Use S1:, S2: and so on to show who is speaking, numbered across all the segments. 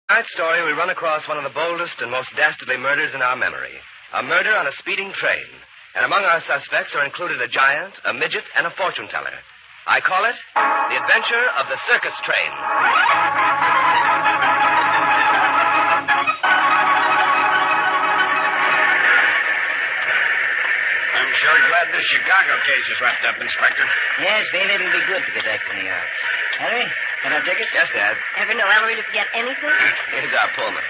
S1: Tonight's story, we run across one of the boldest and most dastardly murders in our memory. A murder on a speeding train. And among our suspects are included a giant, a midget, and a fortune teller. I call it The Adventure of the Circus Train.
S2: I'm sure glad this Chicago case is wrapped up, Inspector.
S3: Yes, Bill, it'll be good to get back to New York. Harry, can I take it?
S1: Yes, Dad.
S4: Ever know Ellery to forget anything?
S1: Here's our Pullman.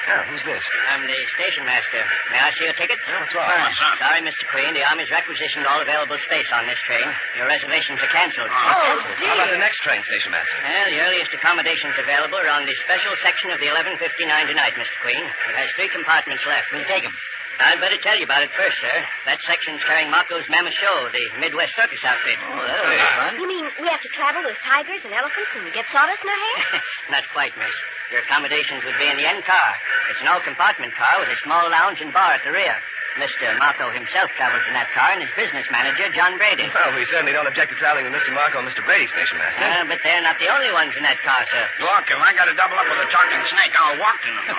S1: Oh, who's this?
S3: I'm the station master. May I see your ticket?
S1: Oh, what's wrong?
S2: What's up?
S3: Sorry, Mr. Queen. The Army's requisitioned all available space on this train. Your reservations are canceled.
S4: Oh, dear.
S1: How about the next train, Station Master?
S3: Well, the earliest accommodations available are on the special section of the 11:59 tonight, Mr. Queen. It has 3 compartments left. We'll take them. I'd better tell you about it first, sir. That section's carrying Marco's Mammoth Show, the Midwest Circus outfit.
S1: Oh, that'll be fun.
S4: You mean we have to travel with tigers and elephants and get sawdust in our hair?
S3: Not quite, miss. Your accommodations would be in the end car. It's an all-compartment car with a small lounge and bar at the rear. Mr. Marco himself travels in that car, and his business manager, John Brady.
S1: Well, we certainly don't object to traveling with Mr. Marco and Mr. Brady, Station Master.
S3: But they're not the only ones in that car, sir.
S2: Look, if I got to double up with a talking snake, I'll walk in them.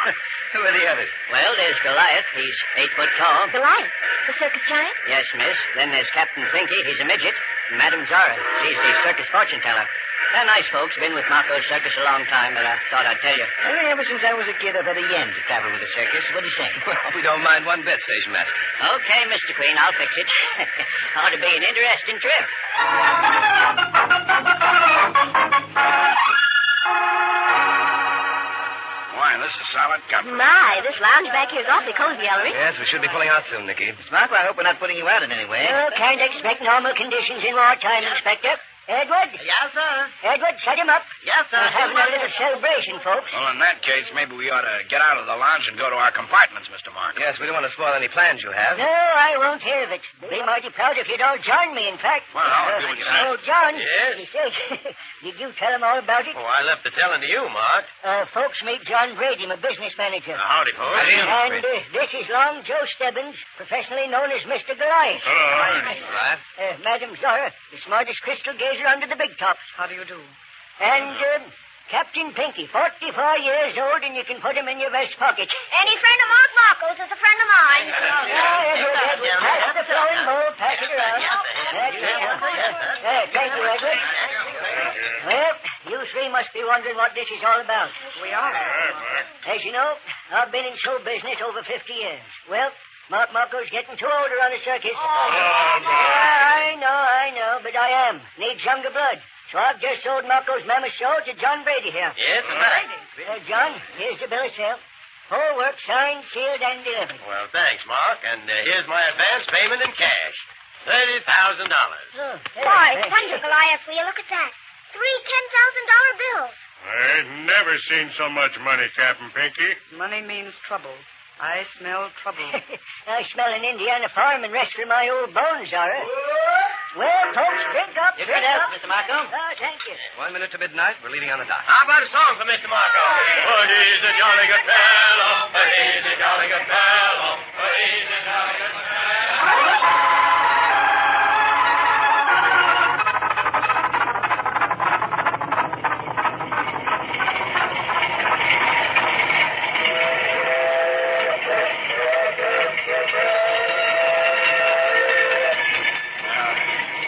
S1: Who are the others?
S3: Well, there's Goliath. He's 8 foot tall.
S4: Goliath, the circus giant?
S3: Yes, miss. Then there's Captain Pinky. He's a midget. And Madame Zara. She's the circus fortune teller. They're nice folks. Been with Marco's circus a long time, but I thought I'd tell you.
S5: Ever since I was a kid, I've had a yen to travel with a circus. What do you say?
S1: Well, we don't mind one bit, Station Master.
S3: Okay, Mr. Queen, I'll fix it. Ought to be an interesting trip.
S2: Why, this is solid company.
S4: My, this lounge back here is awfully cozy, Ellery.
S1: Yes, we should be pulling out soon, Nicky.
S5: Marco, I hope we're not putting you out in any way.
S3: Can't expect normal conditions in wartime, Inspector. Edward?
S5: Yes, sir.
S3: Edward, set him up.
S5: Yes, sir.
S3: We're having a little celebration, folks.
S2: Well, in that case, maybe we ought to get out of the lounge and go to our compartments, Mr. Marco.
S1: Yes, we don't want to spoil any plans you have.
S3: No, I won't hear of it. Be mighty proud if you don't join me, in fact.
S2: Well, I'll do what you say.
S3: Oh, John.
S1: Yes?
S3: You say, did you tell him all about it?
S1: Oh, I left the telling to you, Mark.
S3: Folks, meet John Brady, my business manager.
S2: Howdy, folks.
S3: And this is Long Joe Stebbins, professionally known as Mr. Goliath.
S1: Right.
S3: Madam Zara, the smartest crystal gazer under the big tops.
S5: How do you do?
S3: And Captain Pinky, 44 years old, and you can put him in your vest pocket.
S4: Any friend of Mark Marco's is a friend of mine.
S3: Edward, pass the flowing bowl, pass it around. Thank you, Edward. Well, you three must be wondering what this is all about.
S5: We are.
S3: As you know, I've been in show business over 50 years. Well, Mark Marco's getting too old to run a circus. I know, but I am. Needs younger blood. So I've just sold Marco's Mammoth Show to John Brady here.
S1: Yes,
S3: John, here's the bill of sale. Whole work signed, sealed, and delivered.
S1: Well, thanks, Mark. And here's my advance payment in cash. $30,000.
S4: Boy, thunder, Goliath, will you look at that? 3 $10,000 bills.
S6: I've never seen so much money, Captain Pinky.
S5: Money means trouble. I smell trouble.
S3: I smell an Indiana farm and rest for my old bones, Zara. Well, folks, drink up.
S1: Give it up, Mr. Marco.
S3: Oh, thank you.
S1: 1 minute to midnight. We're leaving on the dot.
S2: How about a song for Mr. Marco?
S1: Oh, he's a jolly good fellow. He's a jolly good fellow. He's a jolly good fellow.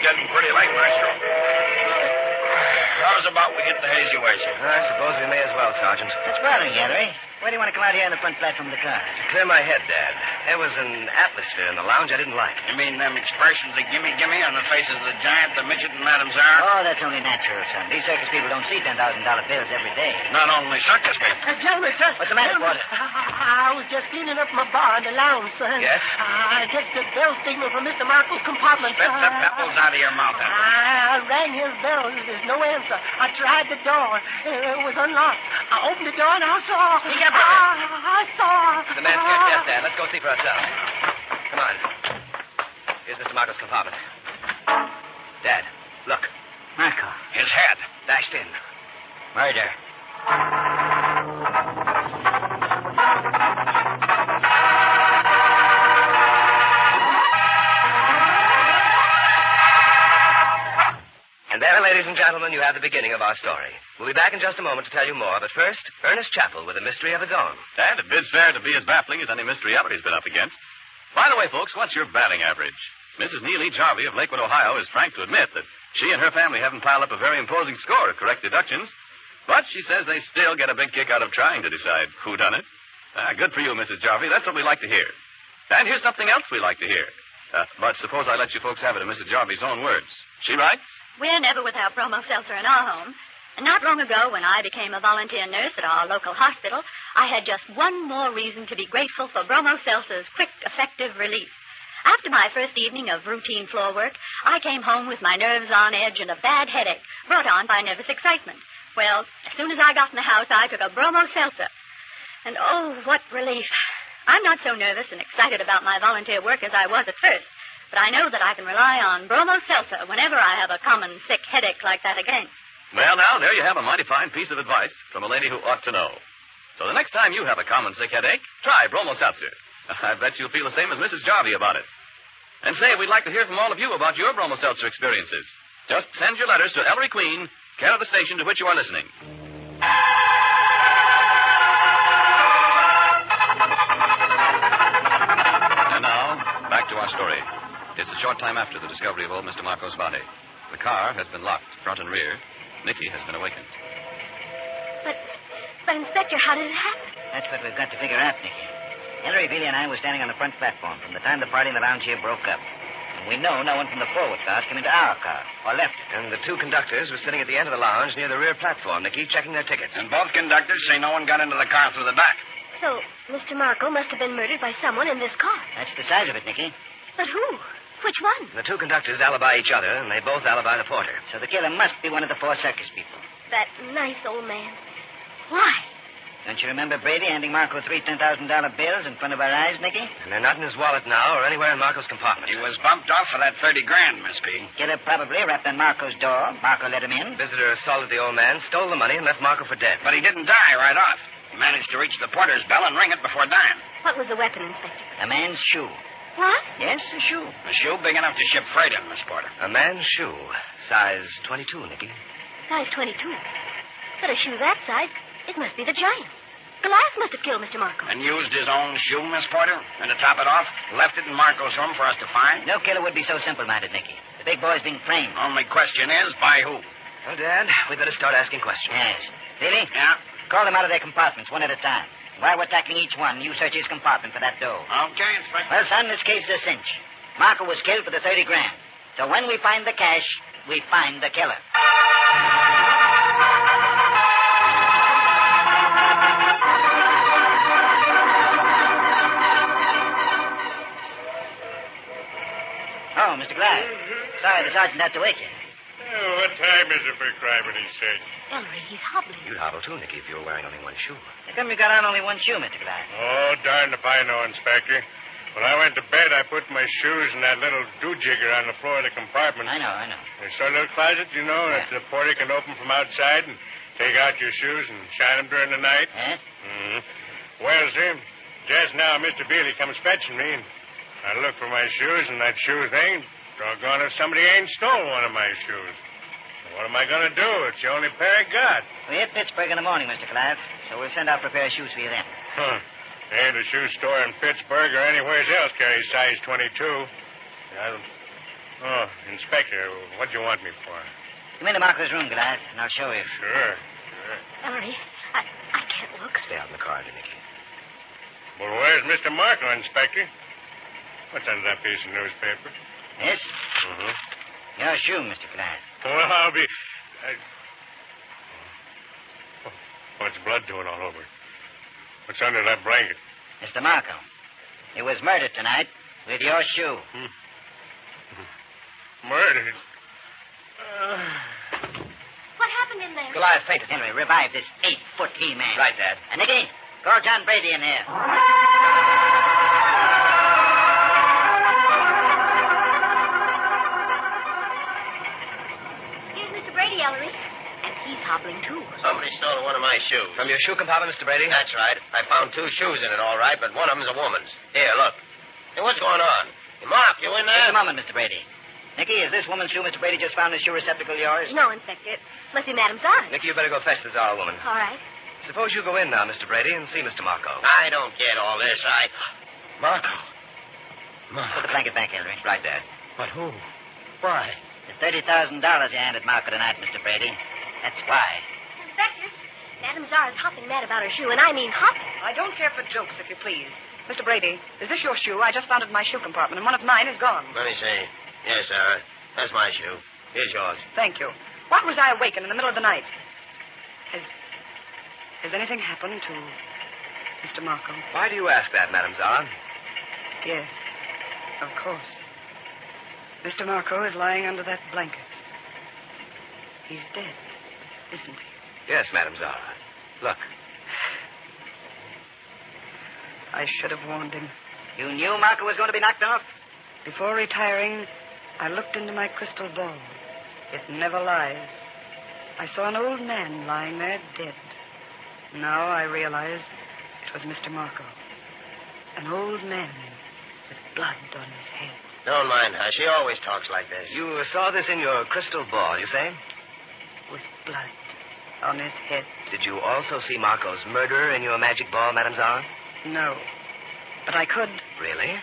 S2: Getting pretty late, Maestro. How's about we hit the hazy way, sir?
S1: I suppose we may as well, Sergeant.
S5: What's bothering you, Ellery? Why do you want to come out here on the front platform of the car?
S1: To clear my head, Dad. There was an atmosphere in the lounge I didn't like.
S2: You mean them expressions of gimme on the faces of the giant, the midget, and Madame Zara?
S5: Oh, that's only natural, son. These circus people don't see $10,000 bills every day.
S2: Not only circus people.
S7: Gentlemen, sir.
S5: What's the matter, Porter?
S7: I was just cleaning up my bar in the lounge, sir.
S1: Yes?
S7: I just a bell signal from Mr. Marco's compartment,
S2: Spit
S7: sir.
S2: the pebbles out of your mouth, Ellery.
S7: I rang his bell. There's no answer. I tried the door. It was unlocked. I opened the door and I saw... I saw...
S1: The man's scared to death, Dad. Let's go see for ourselves. Come on. Here's Mr. Marco's compartment. Dad, look.
S5: Marco.
S2: His head.
S1: Bashed in.
S5: Murder.
S1: And there, ladies and gentlemen, you have the beginning of our story. We'll be back in just a moment to tell you more, but first, Ernest Chappell with a mystery of his own.
S8: And it bids fair to be as baffling as any mystery Ellery's been up against. By the way, folks, what's your batting average? Mrs. Neil E. Jarvie of Lakewood, Ohio, is frank to admit that she and her family haven't piled up a very imposing score of correct deductions, but she says they still get a big kick out of trying to decide who done it. Good for you, Mrs. Jarvie. That's what we like to hear. And here's something else we like to hear. But suppose I let you folks have it in Mrs. Jarvie's own words. She writes,
S9: "We're never without bromo seltzer in our home. And not long ago, when I became a volunteer nurse at our local hospital, I had just one more reason to be grateful for bromo seltzer's quick, effective relief. After my first evening of routine floor work, I came home with my nerves on edge and a bad headache, brought on by nervous excitement. Well, as soon as I got in the house, I took a bromo seltzer. And oh, what relief. I'm not so nervous and excited about my volunteer work as I was at first, but I know that I can rely on bromo seltzer whenever I have a common sick headache like that again."
S8: well, now, there you have a mighty fine piece of advice from a lady who ought to know. So the next time you have a common sick headache, try bromo seltzer. I bet you'll feel the same as Mrs. Jarvie about it. And say, we'd like to hear from all of you about your bromo seltzer experiences. Just send your letters to Ellery Queen, care of the station to which you are listening. And now, back to our story. It's a short time after the discovery of old Mr. Marco's body. The car has been locked, front and rear. Nicky has been awakened.
S4: But, Inspector, how did it happen?
S5: That's what we've got to figure out, Nicky. Ellery, Billy, and I were standing on the front platform from the time the party in the lounge here broke up. And we know no one from the forward cars came into our car or left it.
S1: And the two conductors were sitting at the end of the lounge near the rear platform, Nicky, checking their tickets.
S2: And both conductors say no one got into the car through the back.
S4: So, Mr. Marco must have been murdered by someone in this car.
S5: That's the size of it, Nicky.
S4: But who? Which one?
S1: The two conductors alibi each other, and they both alibi the porter.
S5: So the killer must be one of the four circus people.
S4: That nice old man. Why?
S5: Don't you remember Brady handing Marco three $10,000 bills in front of our eyes, Nicky?
S1: And they're not in his wallet now or anywhere in Marco's compartment.
S2: He was bumped off for that 30 grand, Miss B.
S5: Killer probably rapped on Marco's door. Marco let him in.
S1: Visitor assaulted the old man, stole the money, and left Marco for dead.
S2: But he didn't die right off. He managed to reach the porter's bell and ring it before dying.
S4: What was the weapon, Inspector?
S5: A man's shoe.
S4: What?
S5: Yes, a shoe.
S2: A shoe big enough to ship freight in, Miss Porter.
S1: A man's shoe, size 22, Nicky.
S4: Size 22. But a shoe that size, it must be the giant. Goliath must have killed Mr. Marco.
S2: And used his own shoe, Miss Porter? And to top it off, left it in Marco's room for us to find?
S5: No killer would be so simple-minded, Nicky. The big boy's being framed.
S2: Only question is, by who?
S1: Well, Dad, we better start asking questions.
S5: Yes. Billy?
S2: Yeah?
S5: Call them out of their compartments one at a time. While we're tackling each one, you search his compartment for that dough.
S2: Okay, Inspector.
S5: Well, son, this case is a cinch. Marco was killed for the 30 grand. So when we find the cash, we find the killer. Oh, Mr. Glyde. Sorry, the sergeant had to wake you.
S6: Oh, what time is it for crime when he's said?
S4: Ellery, he's hobbling.
S1: You'd hobble too, Nicky, if you were wearing only one shoe.
S5: How come you got on only one shoe, Mr. Glyde?
S6: Oh, darned if I know, Inspector. When I went to bed, I put my shoes in that little do-jigger on the floor of the compartment.
S5: I know.
S6: There's a little closet, you know, that the porter can open from outside and take out your shoes and shine them during the night.
S5: Huh?
S6: Mm-hmm. Well, sir, just now Mr. Bealey comes fetching me, and I look for my shoes, and that shoe thing, doggone if somebody ain't stole one of my shoes. What am I going to do? It's the only pair I got.
S5: We hit Pittsburgh in the morning, Mr. Glyde, so we'll send out for a pair of shoes for you then.
S6: Huh. Ain't a shoe store in Pittsburgh or anywhere else carries size 22. Oh, Inspector, what do you want me for?
S5: Come into Marco's room, Glyde, and I'll show you.
S6: Sure.
S4: Ellery, I can't look.
S1: Stay out in the corridor, Nicky.
S6: Well, where's Mr. Marco, Inspector? What's under that piece of newspaper?
S5: Yes?
S6: Mm-hmm.
S5: Your shoe, Mr. Glyde.
S6: Well, I'll be... What's blood doing all over? What's under that blanket?
S5: Mr. Marco, he was murdered tonight with your shoe.
S6: Murdered?
S4: What happened in there?
S1: Goliath fainted.
S5: Henry, revive this 8-foot he-man.
S1: Right, Dad.
S5: And Nicky, call John Brady in here.
S4: Here's Mr. Brady, Ellery. And he's hobbling, too.
S2: Somebody stole one of my shoes.
S1: From your shoe compartment, Mr. Brady?
S2: That's right. I found two shoes in it, all right, but one of them's a woman's. Here, look. Hey, what's going on? Hey, Mark, you in there?
S5: Just a moment, Mr. Brady. Nicky, is this woman's shoe Mr. Brady just found in the shoe receptacle yours?
S4: No, Inspector. Must be Madame Zara's.
S1: Nicky, you better go fetch the Zara woman.
S4: All right.
S1: Suppose you go in now, Mr. Brady, and see Mr. Marco.
S2: I don't get all this.
S6: Marco.
S5: Put the blanket back, Ellery.
S1: Right, Dad.
S6: But who? Why?
S5: The $30,000 you handed Marco tonight, Mr. Brady. That's why.
S4: Inspector, Madame Zara's hopping mad about her shoe, and I mean hopping.
S10: I don't care for jokes, if you please. Mr. Brady, is this your shoe? I just found it in my shoe compartment, and one of mine is gone.
S2: Let me see. Yes, Sarah. That's my shoe. Here's yours.
S10: Thank you. Why was I awakened in the middle of the night? Has anything happened to Mr. Marco?
S1: Why do you ask that, Madame Zara?
S10: Yes, of course. Mr. Marco is lying under that blanket. He's dead, isn't he?
S1: Yes, Madame Zara. Look.
S10: I should have warned him.
S5: You knew Marco was going to be knocked off?
S10: Before retiring, I looked into my crystal ball. It never lies. I saw an old man lying there dead. Now I realize it was Mr. Marco. An old man with blood on his head.
S2: Don't mind her. She always talks like this.
S1: You saw this in your crystal ball, you say?
S10: With blood on his head.
S1: Did you also see Marco's murderer in your magic ball, Madame Zara?
S10: No. But I could.
S1: Really?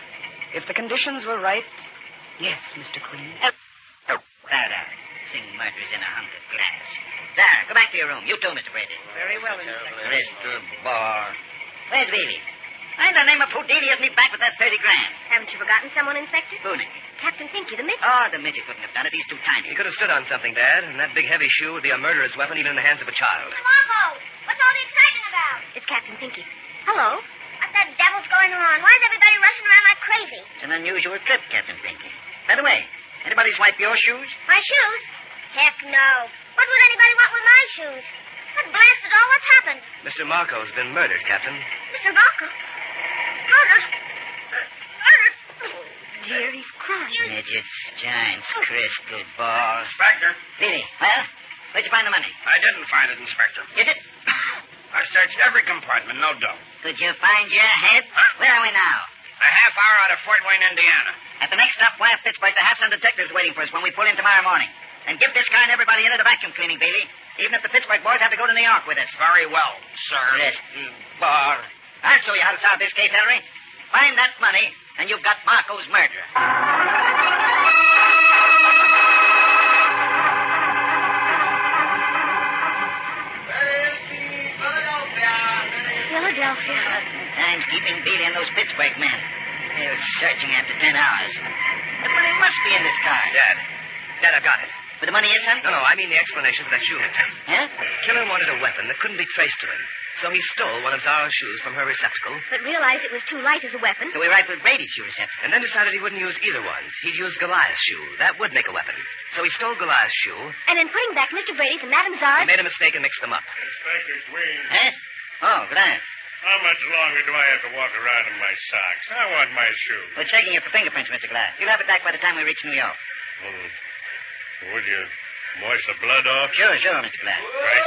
S10: If the conditions were right, yes, Mr. Queen.
S5: There. Sing murders in 100 glass. Zara, go back to your room. You too, Mr. Brady.
S10: Very well, Inspector.
S5: Crystal ball. Where's Bealey? Why in the name of Houdini isn't he back with that 30 grand?
S4: Haven't you forgotten someone, Inspector?
S5: Who, Nicky?
S4: Captain Pinky, the midget.
S5: Oh, the midget couldn't have done it. He's too tiny.
S1: He could have stood on something, Dad, and that big heavy shoe would be a murderous weapon even in the hands of a child.
S4: Marco, what's all the excitement about? It's Captain Pinky. Hello. What the devil's going on? Why is everybody rushing around like crazy?
S5: It's an unusual trip, Captain Pinky. By the way, anybody swipe your shoes?
S4: My shoes? Heck no. What would anybody want with my shoes? What blasted all? What's happened?
S1: Mr. Marco's been murdered, Captain.
S4: Mr. Marco? Murdered? Murdered? Dear, he's crying.
S5: Midgets, giants, crystal balls.
S2: Inspector.
S5: Bealey, well, where'd you find the money?
S2: I didn't find it, Inspector.
S5: You did?
S2: I searched every compartment, no dough.
S5: Could you find your head? Where are we now?
S2: A half hour out of Fort Wayne, Indiana.
S5: At the next stop, wire Pittsburgh, to have some detectives waiting for us when we pull in tomorrow morning. And give this car and everybody in it a vacuum cleaning, Bealey. Even if the Pittsburgh boys have to go to New York with us.
S2: Very well, sir.
S5: Crystal ball. I'll show you how to solve this case, Ellery. Find that money, and you've got Marco's murderer.
S4: Philadelphia.
S5: Time's keeping Bealey and those Pittsburgh men. Still searching after 10 hours. The money must be in this car.
S1: Dad, I've got it.
S5: But the money is something?
S1: No, I mean the explanation for that shoe mixer.
S5: Huh?
S1: The killer wanted a weapon that couldn't be traced to him. So he stole one of Zara's shoes from her receptacle.
S4: But realized it was too light as a weapon.
S5: So he rifled Brady's shoe receptacle.
S1: And then decided he wouldn't use either one. He'd use Goliath's shoe. That would make a weapon. So he stole Goliath's shoe.
S4: And in putting back Mr. Brady's and Madame
S1: He
S4: Zara's...
S1: made a mistake and mixed them up.
S6: Inspector Queen.
S5: Huh? Oh, Goliath.
S6: How much longer do I have to walk around in my socks? I want my shoe.
S5: We're checking it for fingerprints, Mr. Goliath. You'll have it back by the time we reach New York.
S6: Would you wash the blood off?
S5: Sure, Mr. Goliath.
S6: Right.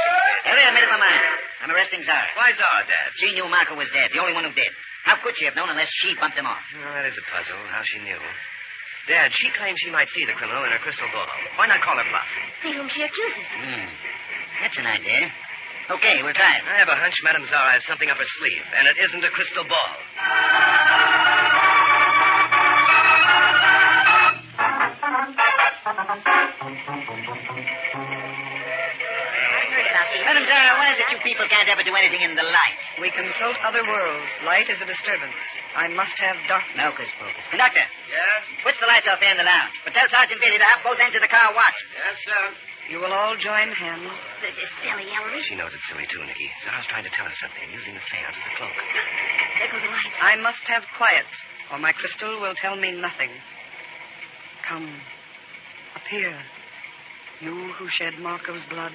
S5: Ellery, I made up my mind. I'm arresting Zara.
S1: Why Zara, Dad?
S5: She knew Marco was dead, the only one who did. How could she have known unless she bumped him off?
S1: Well, that is a puzzle, how she knew. Dad, she claimed she might see the criminal in her crystal ball. Why not call her bluff?
S4: See whom she accuses.
S5: That's an idea. Okay, we'll try it.
S1: I have a hunch Madame Zara has something up her sleeve, and it isn't a crystal ball.
S5: Madame Zara, why is it you people can't ever do anything in the light?
S10: We consult other worlds. Light is a disturbance. I must have darkness.
S5: Hocus pocus. Conductor,
S2: Yes?
S5: switch the lights off here in the lounge. But tell Sergeant Bailey to have both ends of the car watched.
S2: Yes, sir.
S10: You will all join hands.
S4: This is silly, Ellery.
S1: She knows it's silly, too, Nicky. Zara's trying to tell us something, using the seance as a cloak.
S4: There go the lights.
S10: I must have quiet, or my crystal will tell me nothing. Come, appear. You who shed Marco's blood,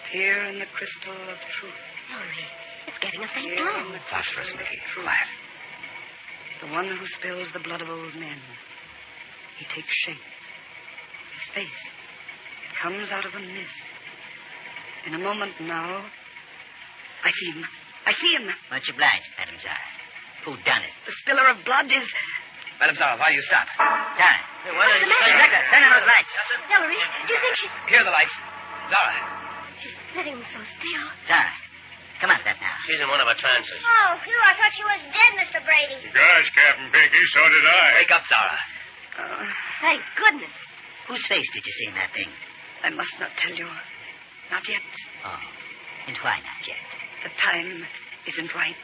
S10: appear in the crystal of truth.
S4: Ellery, it's getting a faint
S10: Appear
S4: glow.
S10: in the
S1: Phosphorus,
S10: crystal of
S1: Nicky.
S10: truth.
S1: Quiet.
S10: The one who spills the blood of old men. He takes shape. His face. It comes out of a mist. In a moment now, I see him. I see him.
S5: Much obliged, Madame Zara. Who done it?
S10: The spiller of blood is...
S1: Madame Zara, why do you stop?
S5: Sorry.
S9: What's the matter?
S5: Inspector, turn on those lights.
S9: Ellery, do you think she's...
S1: Here are the lights. Zara.
S9: She's sitting so still.
S5: Sorry. Come out of that now.
S2: She's in one of her trances.
S4: Oh, phew, I thought she was dead, Mr. Brady.
S6: Gosh, Captain Pinky, so did I.
S1: Wake up, Zara.
S9: Thank goodness.
S5: Whose face did you see in that thing?
S10: I must not tell you. Not yet.
S5: Oh. And why not yet?
S10: The time isn't right.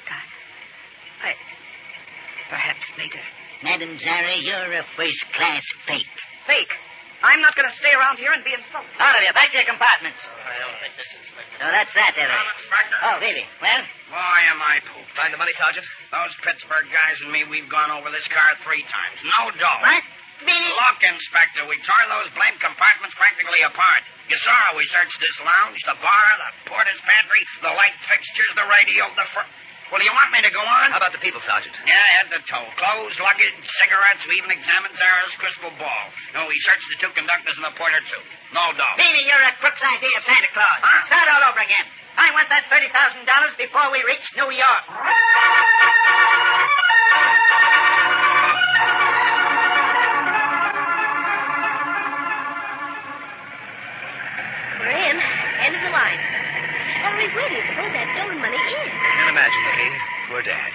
S10: Perhaps later.
S5: Madam Zara, you're a first-class fake.
S10: Fake. I'm not going to stay around here and be insulted.
S5: All of you, back to your compartments.
S2: I don't think this is Inspector.
S5: So that's that, Ellery.
S2: Inspector.
S5: Oh, really? Well?
S2: Boy, am I pooped.
S1: Find the money, Sergeant?
S2: Those Pittsburgh guys and me, we've gone over this car 3 times. No dough.
S5: What? Really?
S2: Look, Inspector, we tore those blamed compartments practically apart. You saw how we searched this lounge, the bar, the porter's pantry, the light fixtures, the radio, Well, do you want me to go on?
S1: How about the people, Sergeant?
S2: Yeah, head to toe. Clothes, luggage, cigarettes. We even examined Zara's crystal ball. No, we searched the 2 conductors and the porter, too. No dough.
S5: Really, you're a crook's idea of Santa Claus.
S2: Huh?
S5: Start all over again. I want that $30,000 before we reach New York.
S9: We're in. End of the line. Ellery, where do you suppose that stolen money is?
S1: I can imagine, Nicky. Poor Dad.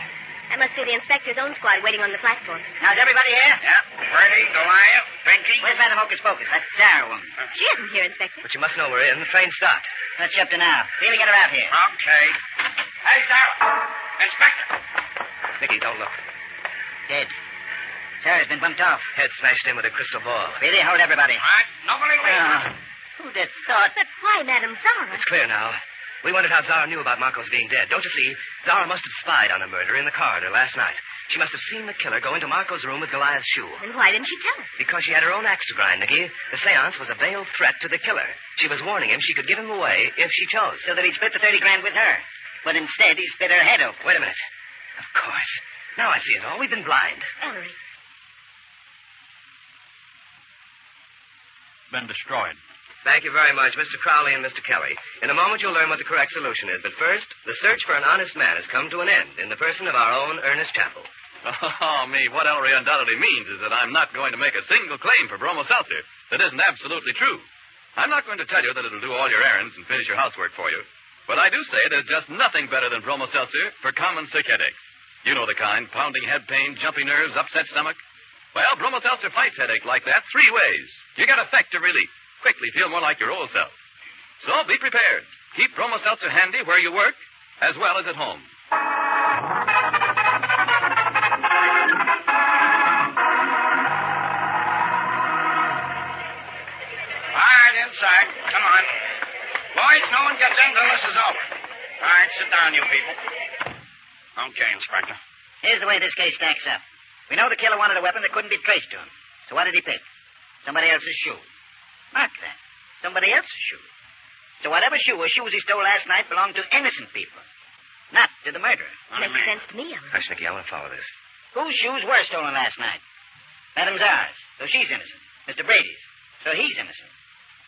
S9: That must be the inspector's own squad waiting on the platform.
S5: Now, is everybody here?
S2: Yeah. Freddie, Goliath, Pinky.
S5: Where's Madam Hocus Pocus? That Zara woman.
S9: She isn't here, Inspector.
S1: But you must know we're in. The train stopped.
S5: Let's up to now. Really get her out here.
S2: Okay. Hey, Zara. Inspector.
S1: Nicky, don't look.
S5: Dead. Zara's been bumped off.
S1: Head smashed in with a crystal ball.
S5: Really, hold everybody.
S2: All right. Nobody leave.
S5: Who'd have thought?
S9: But why, Madam Zara?
S1: It's clear now. We wondered how Zara knew about Marco's being dead. Don't you see? Zara must have spied on a murder in the corridor last night. She must have seen the killer go into Marco's room with Goliath's shoe.
S9: And why didn't she tell us?
S1: Because she had her own axe to grind, Nicky. The seance was a veiled threat to the killer. She was warning him she could give him away if she chose.
S5: So that he'd split the 30 grand with her. But instead, he split her head open.
S1: Wait a minute. Of course. Now I see it all. We've been blind.
S9: Ellery.
S8: Been destroyed.
S1: Thank you very much, Mr. Crowley and Mr. Kelly. In a moment, you'll learn what the correct solution is. But first, the search for an honest man has come to an end in the person of our own Ernest Chappell.
S8: Oh, me, what Ellery undoubtedly means is that I'm not going to make a single claim for Bromo Seltzer that isn't absolutely true. I'm not going to tell you that it'll do all your errands and finish your housework for you. But I do say there's just nothing better than Bromo Seltzer for common sick headaches. You know the kind, pounding head pain, jumpy nerves, upset stomach. Well, Bromo Seltzer fights headache like that 3 ways. You get effective relief. Quickly feel more like your old self. So be prepared. Keep Bromo Seltzer handy where you work as well as at home.
S2: All right, inside. Come on. Boys, no one gets in till this is over. All right, sit down, you people. Okay, Inspector.
S5: Here's the way this case stacks up. We know the killer wanted a weapon that couldn't be traced to him. So what did he pick? Somebody else's shoe. Mark that. Somebody else's shoe. So whatever shoe or shoes he stole last night belonged to innocent people. Not to the murderer.
S9: Makes sense to me, Ellery.
S1: Hush, Nicky, I want to follow this.
S5: Whose shoes were stolen last night? Madam Zara's. So she's innocent. Mr. Brady's. So he's innocent.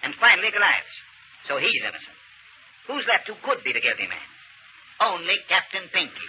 S5: And finally, Goliath's. So he's innocent. Who's left who could be the guilty man? Only Captain Pinky.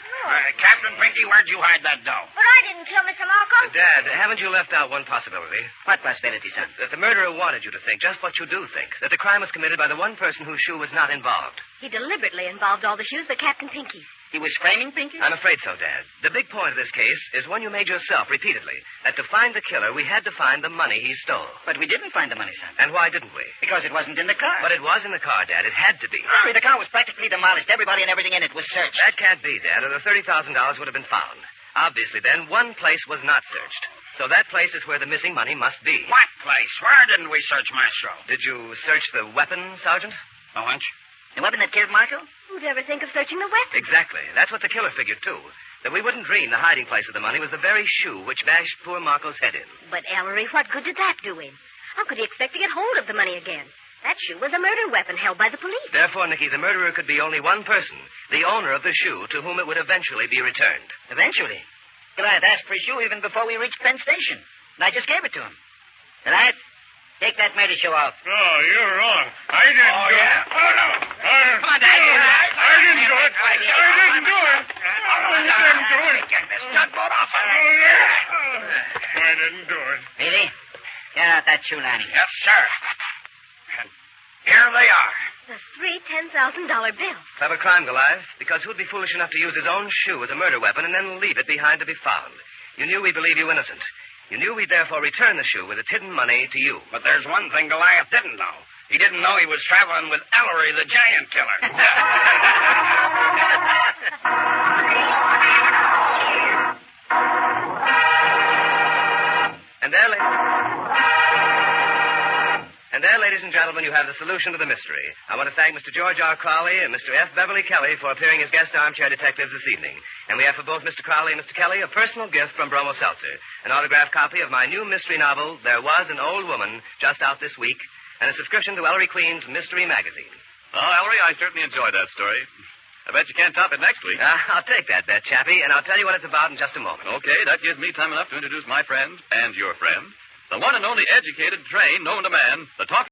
S2: Captain Pinky, where'd you hide that dough?
S4: But I didn't kill Mr. Marco.
S1: Dad, haven't you left out one possibility?
S5: What possibility, son?
S1: That the murderer wanted you to think just what you do think. That the crime was committed by the one person whose shoe was not involved.
S9: He deliberately involved all the shoes but Captain Pinky's.
S5: He was framing Pinky?
S1: I'm afraid so, Dad. The big point of this case is one you made yourself repeatedly. That to find the killer, we had to find the money he stole.
S5: But we didn't find the money, son.
S1: And why didn't we?
S5: Because it wasn't in the car.
S1: But it was in the car, Dad. It had to be.
S5: Hurry, the car was practically demolished. Everybody and everything in it was searched.
S1: That can't be, Dad, or the $30,000 would have been found. Obviously, then, one place was not searched. So that place is where the missing money must be.
S2: What place? Where didn't we search, Maestro?
S1: Did you search the weapon, Sergeant?
S2: A hunch?
S5: The weapon that killed Marco?
S9: Who'd ever think of searching the weapon?
S1: Exactly. That's what the killer figured, too. That we wouldn't dream the hiding place of the money was the very shoe which bashed poor Marco's head in.
S9: But, Ellery, what good did that do him? How could he expect to get hold of the money again? That shoe was a murder weapon held by the police.
S1: Therefore, Nicky, the murderer could be only one person, the owner of the shoe, to whom it would eventually be returned.
S5: Eventually? Goliath asked for his shoe even before we reached Penn Station. And I just gave it to him. Goliath, take that murder shoe off.
S6: Oh, you're wrong. I didn't do it.
S2: Oh, no.
S6: Come
S2: on, Dad.
S6: I didn't do it. I didn't do it. I didn't do it.
S2: Get this tugboat off.
S6: I didn't do it.
S5: Really? that shoe lining.
S2: Yes, sir. And here they are.
S9: The three $10,000 bills.
S1: Clever crime, Goliath, because who'd be foolish enough to use his own shoe as a murder weapon and then leave it behind to be found? You knew we believed you innocent. You knew we'd therefore return the shoe with its hidden money to you.
S2: But there's one thing Goliath didn't know. He didn't know he was traveling with Ellery, the giant killer.
S1: And there, ladies and gentlemen, you have the solution to the mystery. I want to thank Mr. George R. Crowley and Mr. F. Beverly Kelly for appearing as guest armchair detectives this evening. And we have for both Mr. Crowley and Mr. Kelly a personal gift from Bromo Seltzer, an autographed copy of my new mystery novel, There Was an Old Woman, just out this week, and a subscription to Ellery Queen's Mystery Magazine.
S8: Oh, Ellery, I certainly enjoyed that story. I bet you can't top it next week.
S1: I'll take that bet, Chappie, and I'll tell you what it's about in just a moment.
S8: Okay, that gives me time enough to introduce my friend and your friend, the one and only educated train known to man, the talk